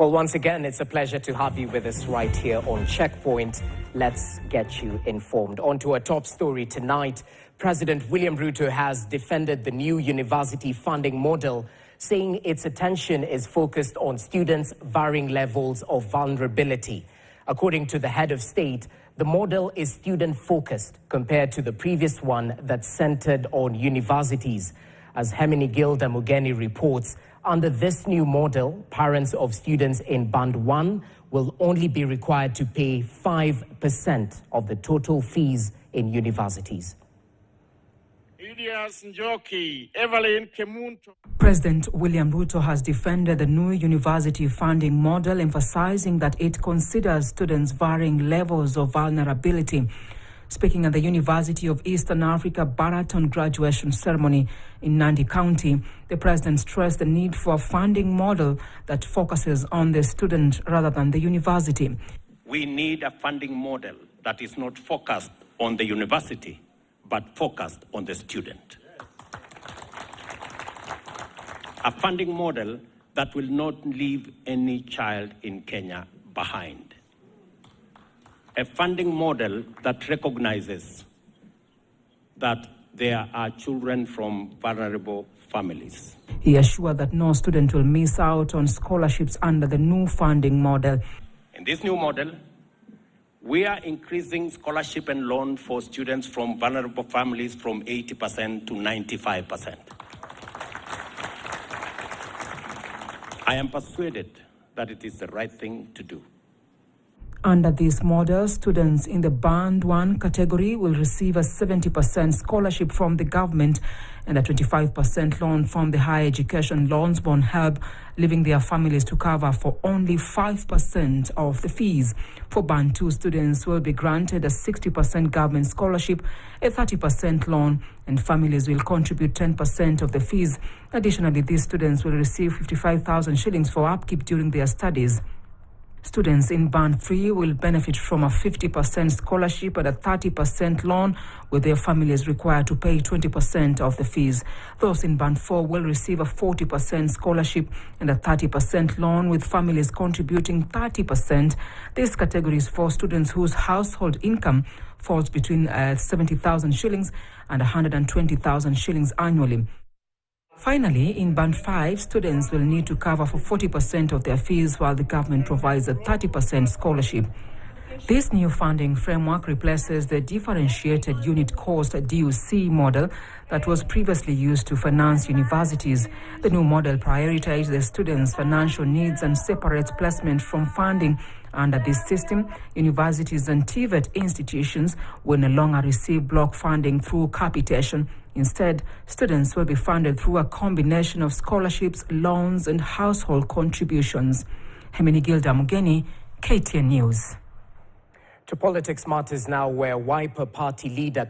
Well, once again, it's a pleasure to have you with us right here on Checkpoint. Let's get you informed. On to our top story tonight. President William Ruto has defended the new university funding model, saying its attention is focused on students' varying levels of vulnerability. According to the head of state, the model is student-focused compared to the previous one that centered on universities. As Hermenegilda Mugeni reports, under this new model, parents of students in Band 1 will only be required to pay 5% of the total fees in universities. President William Ruto has defended the new university funding model, emphasizing that it considers students' varying levels of vulnerability. Speaking at the University of Eastern Africa Baraton graduation ceremony in Nandi County, the president stressed the need for a funding model that focuses on the student rather than the university. We need a funding model that is not focused on the university, but focused on the student. A funding model that will not leave any child in Kenya behind. A funding model that recognizes that there are children from vulnerable families. He assured that no student will miss out on scholarships under the new funding model. In this new model, we are increasing scholarship and loan for students from vulnerable families from 80% to 95%. I am persuaded that it is the right thing to do. Under this model, students in the Band 1 category will receive a 70% scholarship from the government and a 25% loan from the Higher Education Loans Bond Hub, leaving their families to cover for only 5% of the fees. For Band 2, students will be granted a 60% government scholarship, a 30% loan, and families will contribute 10% of the fees. Additionally, these students will receive 55,000 shillings for upkeep during their studies. Students in Band 3 will benefit from a 50% scholarship and a 30% loan, with their families required to pay 20% of the fees. Those in Band 4 will receive a 40% scholarship and a 30% loan, with families contributing 30%. This category is for students whose household income falls between 70,000 shillings and 120,000 shillings annually. Finally, in Band 5, students will need to cover for 40% of their fees, while the government provides a 30% scholarship. This new funding framework replaces the differentiated unit cost DUC model that was previously used to finance universities. The new model prioritizes the students' financial needs and separates placement from funding. Under this system, universities and TVET institutions will no longer receive block funding through capitation. Instead, students will be funded through a combination of scholarships, loans, and household contributions. Hermenegilda Mugeni, KTN News. To politics matters now, where Wiper party leader